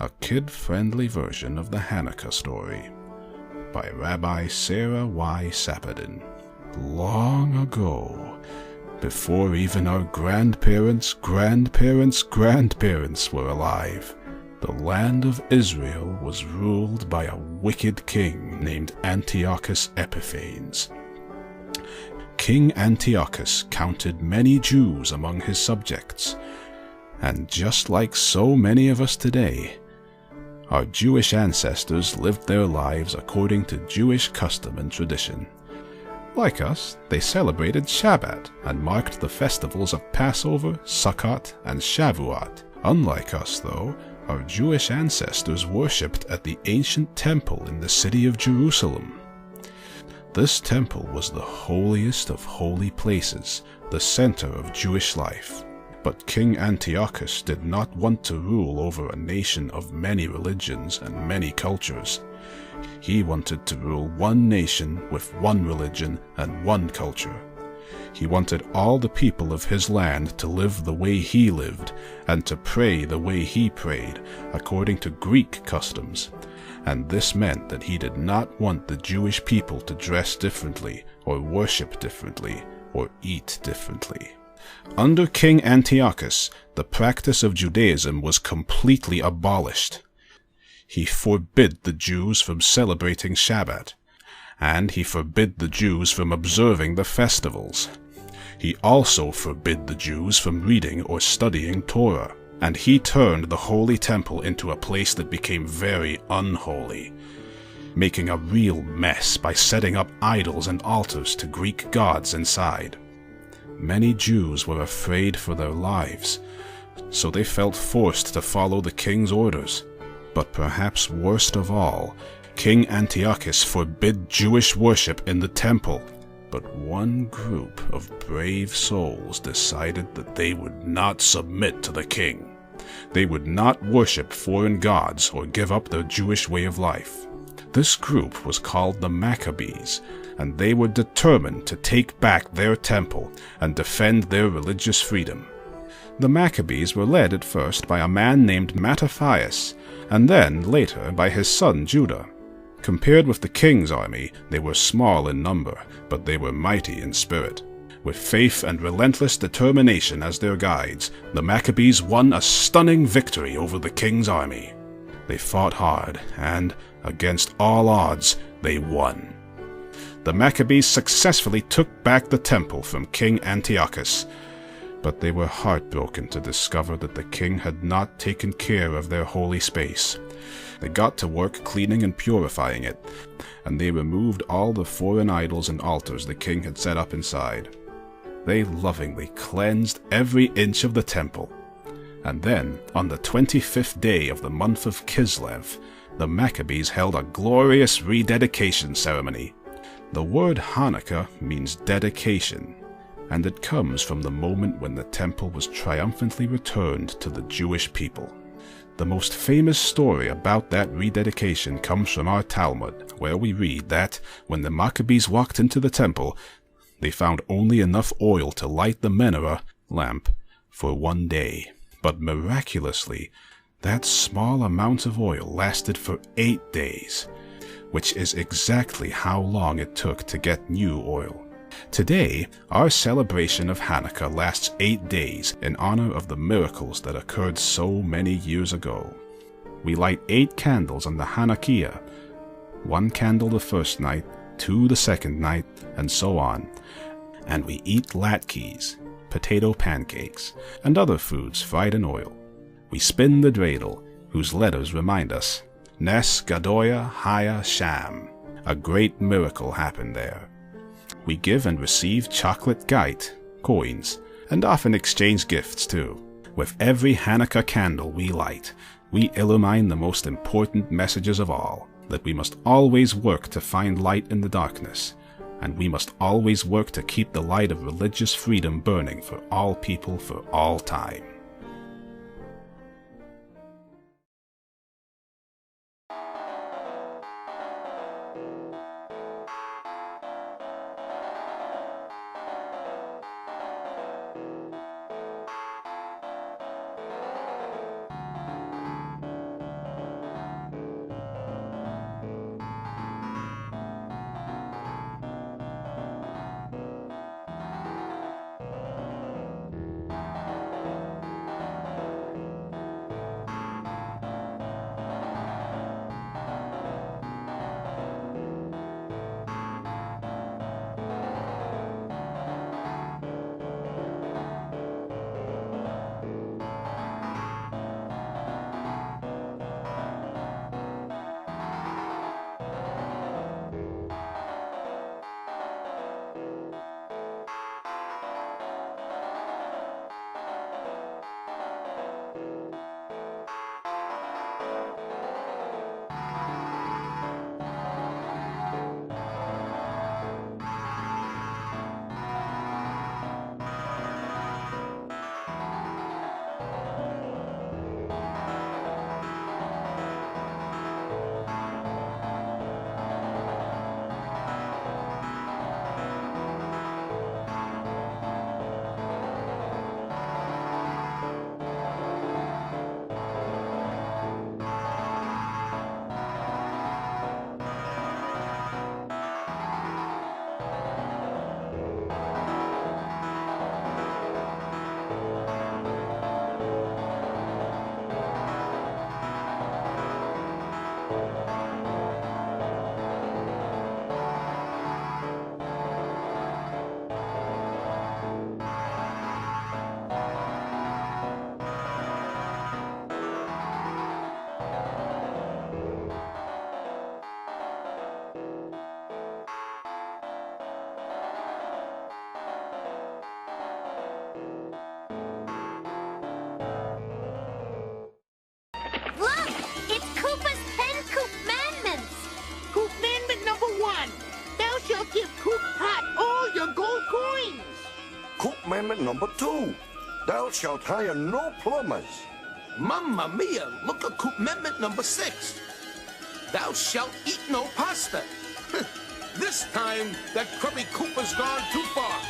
a kid-friendly version of the Hanukkah Story by Rabbi Sarah Y. Sapadin. Long ago, before even our grandparents' grandparents' were alive, the land of Israel was ruled by a wicked king named Antiochus Epiphanes. King Antiochus counted many Jews among his subjects, and just like so many of us today, our Jewish ancestors lived their lives according to Jewish custom and tradition. Like us, they celebrated Shabbat and marked the festivals of Passover, Sukkot, and Shavuot. Unlike us, though, our Jewish ancestors worshipped at the ancient temple in the city of Jerusalem. This temple was the holiest of holy places, the center of Jewish life. But King Antiochus did not want to rule over a nation of many religions and many cultures. He wanted to rule one nation with one religion and one culture. He wanted all the people of his land to live the way he lived and to pray the way he prayed, according to Greek customs. And this meant that he did not want the Jewish people to dress differently, or worship differently, or eat differently. Under King Antiochus, the practice of Judaism was completely abolished. He forbid the Jews from celebrating Shabbat, and he forbid the Jews from observing the festivals. He also forbid the Jews from reading or studying Torah, and he turned the holy temple into a place that became very unholy, making a real mess by setting up idols and altars to Greek gods inside. Many Jews were afraid for their lives, so they felt forced to follow the king's orders. But perhaps worst of all, King Antiochus forbid Jewish worship in the temple. But one group of brave souls decided that they would not submit to the king. They would not worship foreign gods or give up their Jewish way of life. This group was called the Maccabees, and they were determined to take back their temple and defend their religious freedom. The Maccabees were led at first by a man named Mattathias, and then, later, by his son Judah. Compared with the king's army, they were small in number, but they were mighty in spirit. With faith and relentless determination as their guides, the Maccabees won a stunning victory over the king's army. They fought hard, and, against all odds, they won. The Maccabees successfully took back the temple from King Antiochus, but they were heartbroken to discover that the king had not taken care of their holy space. They got to work cleaning and purifying it, and they removed all the foreign idols and altars the king had set up inside. They lovingly cleansed every inch of the temple. And then, on the 25th day of the month of Kislev, the Maccabees held a glorious rededication ceremony. The word Hanukkah means dedication, and it comes from the moment when the temple was triumphantly returned to the Jewish people. The most famous story about that rededication comes from our Talmud, where we read that, when the Maccabees walked into the temple, they found only enough oil to light the menorah lamp for one day. But miraculously, that small amount of oil lasted for 8 days, which is exactly how long it took to get new oil. Today, our celebration of Hanukkah lasts 8 days in honor of the miracles that occurred so many years ago. We light 8 candles on the Hanukkah, 1 candle the first night, 2 the second night, and so on. And we eat latkes, potato pancakes, and other foods fried in oil. We spin the dreidel, whose letters remind us, Nes Gadoya Haya Sham. A great miracle happened there. We give and receive chocolate geit, coins, and often exchange gifts too. With every Hanukkah candle we light, we illumine the most important messages of all, that we must always work to find light in the darkness, and we must always work to keep the light of religious freedom burning for all people for all time. Commandment number 2. Thou shalt hire no plumbers. Mamma mia, look at Commandment number 6. Thou shalt eat no pasta. This time, that crummy Cooper's gone too far.